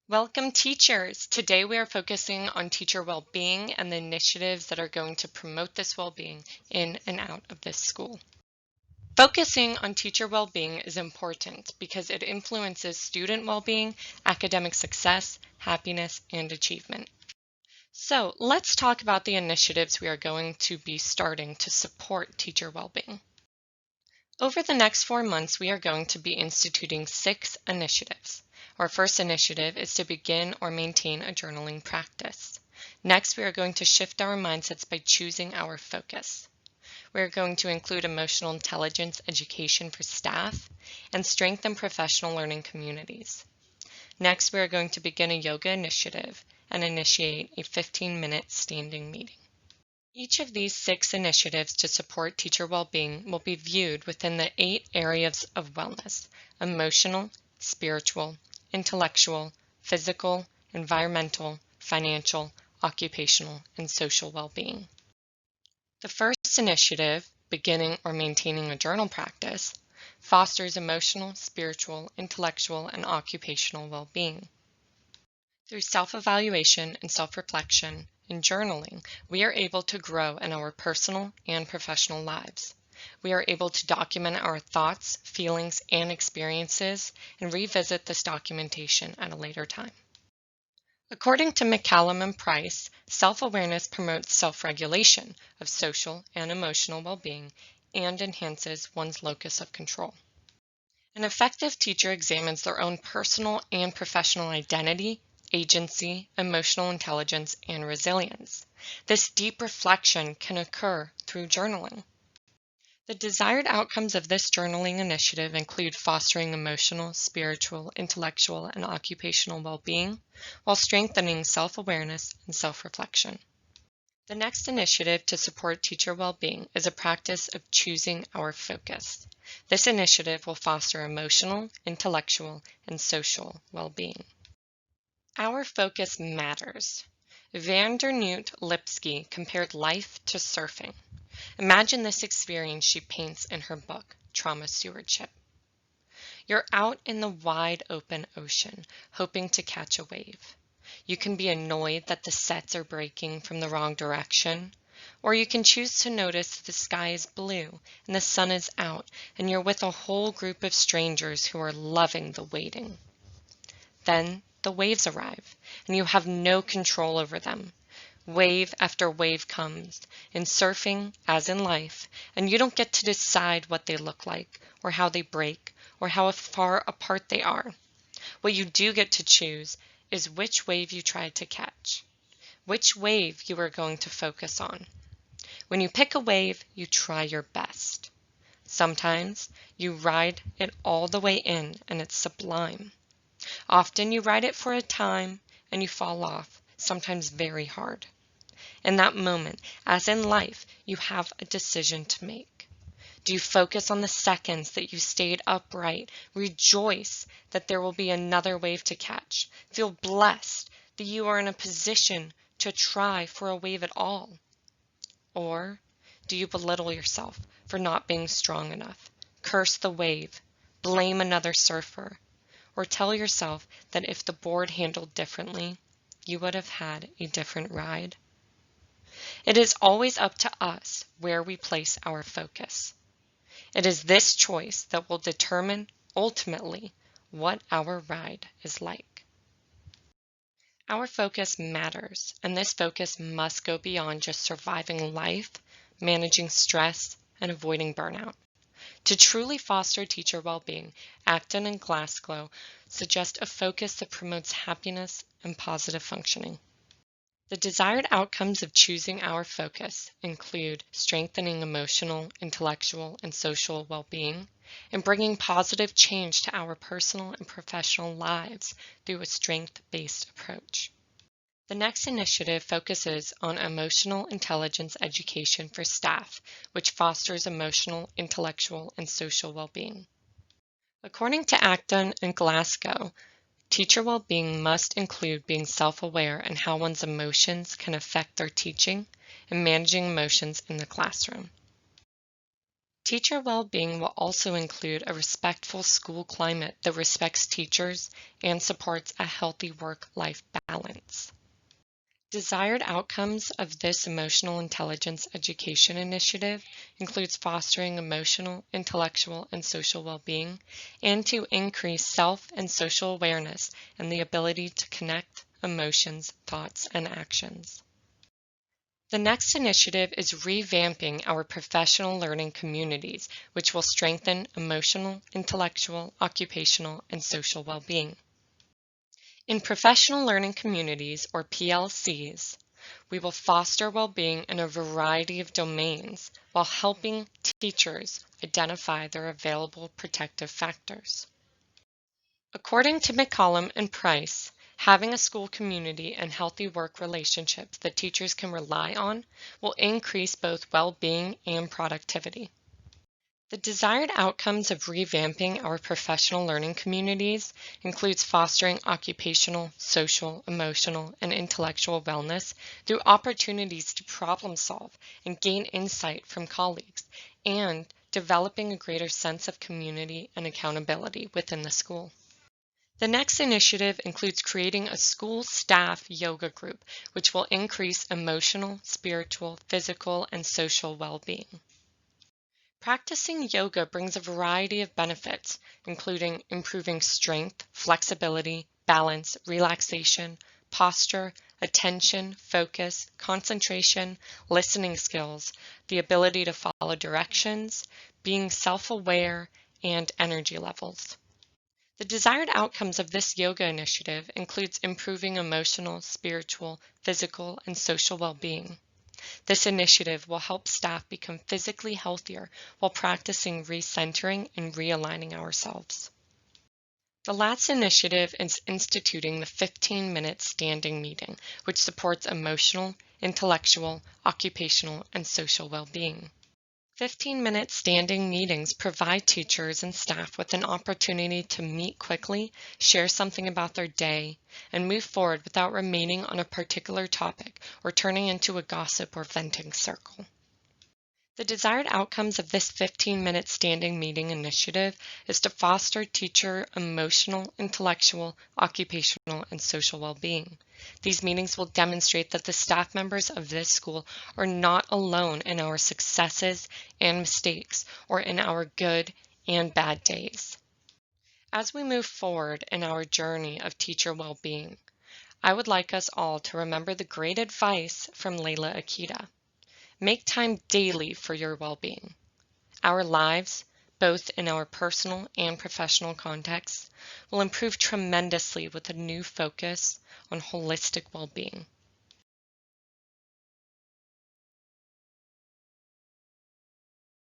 Welcome, teachers! Today we are focusing on teacher well-being and the initiatives that are going to promote this well-being in and out of this school. Focusing on teacher well-being is important because it influences student well-being, academic success, happiness, and achievement. So let's talk about the initiatives we are going to be starting to support teacher well-being. Over the next 4 months, we are going to be instituting 6 initiatives. Our first initiative is to begin or maintain a journaling practice. Next, we are going to shift our mindsets by choosing our focus. We are going to include emotional intelligence education for staff and strengthen professional learning communities. Next, we are going to begin a yoga initiative and initiate a 15-minute standing meeting. Each of these 6 initiatives to support teacher well-being will be viewed within the 8 areas of wellness: emotional, spiritual, intellectual, physical, environmental, financial, occupational, and social well-being. The first initiative, beginning or maintaining a journal practice, fosters emotional, spiritual, intellectual, and occupational well-being. Through self-evaluation and self-reflection and journaling, we are able to grow in our personal and professional lives. We are able to document our thoughts, feelings, and experiences and revisit this documentation at a later time. According to McCallum and Price, self-awareness promotes self-regulation of social and emotional well-being and enhances one's locus of control. An effective teacher examines their own personal and professional identity, agency, emotional intelligence, and resilience. This deep reflection can occur through journaling. The desired outcomes of this journaling initiative include fostering emotional, spiritual, intellectual, and occupational well-being, while strengthening self-awareness and self-reflection. The next initiative to support teacher well-being is a practice of choosing our focus. This initiative will foster emotional, intellectual, and social well-being. Our focus matters. Van der Noot Lipsky compared life to surfing. Imagine this experience she paints in her book, Trauma Stewardship. You're out in the wide open ocean, hoping to catch a wave. You can be annoyed that the sets are breaking from the wrong direction, or you can choose to notice the sky is blue and the sun is out and you're with a whole group of strangers who are loving the waiting. Then the waves arrive, and you have no control over them. Wave after wave comes, in surfing as in life, and you don't get to decide what they look like, or how they break, or how far apart they are. What you do get to choose is which wave you try to catch, which wave you are going to focus on. When you pick a wave, you try your best. Sometimes you ride it all the way in, and it's sublime. Often you ride it for a time and you fall off, sometimes very hard. In that moment, as in life, you have a decision to make. Do you focus on the seconds that you stayed upright, rejoice that there will be another wave to catch, feel blessed that you are in a position to try for a wave at all? Or do you belittle yourself for not being strong enough, curse the wave, blame another surfer, or tell yourself that if the board handled differently, you would have had a different ride? It is always up to us where we place our focus. It is this choice that will determine, ultimately, what our ride is like. Our focus matters, and this focus must go beyond just surviving life, managing stress, and avoiding burnout. To truly foster teacher well-being, Acton and Glasgow suggest a focus that promotes happiness and positive functioning. The desired outcomes of choosing our focus include strengthening emotional, intellectual, and social well-being, and bringing positive change to our personal and professional lives through a strength-based approach. The next initiative focuses on emotional intelligence education for staff, which fosters emotional, intellectual, and social well-being. According to Acton and Glasgow, teacher well-being must include being self-aware and how one's emotions can affect their teaching and managing emotions in the classroom. Teacher well-being will also include a respectful school climate that respects teachers and supports a healthy work-life balance. Desired outcomes of this emotional intelligence education initiative includes fostering emotional, intellectual, and social well-being, and to increase self and social awareness and the ability to connect emotions, thoughts, and actions. The next initiative is revamping our professional learning communities, which will strengthen emotional, intellectual, occupational, and social well-being. In professional learning communities, or PLCs, we will foster well-being in a variety of domains while helping teachers identify their available protective factors. According to McCollum and Price, having a school community and healthy work relationships that teachers can rely on will increase both well-being and productivity. The desired outcomes of revamping our professional learning communities includes fostering occupational, social, emotional, and intellectual wellness through opportunities to problem solve and gain insight from colleagues, and developing a greater sense of community and accountability within the school. The next initiative includes creating a school staff yoga group, which will increase emotional, spiritual, physical, and social well-being. Practicing yoga brings a variety of benefits, including improving strength, flexibility, balance, relaxation, posture, attention, focus, concentration, listening skills, the ability to follow directions, being self-aware, and energy levels. The desired outcomes of this yoga initiative includes improving emotional, spiritual, physical, and social well-being. This initiative will help staff become physically healthier while practicing recentering and realigning ourselves. The last initiative is instituting the 15-minute standing meeting, which supports emotional, intellectual, occupational, and social well-being. 15-minute standing meetings provide teachers and staff with an opportunity to meet quickly, share something about their day, and move forward without remaining on a particular topic or turning into a gossip or venting circle. The desired outcomes of this 15-minute standing meeting initiative is to foster teacher emotional, intellectual, occupational, and social well-being. These meetings will demonstrate that the staff members of this school are not alone in our successes and mistakes, or in our good and bad days. As we move forward in our journey of teacher well-being, I would like us all to remember the great advice from Layla Akita. Make time daily for your well-being. Our lives, both in our personal and professional contexts, will improve tremendously with a new focus on holistic well-being.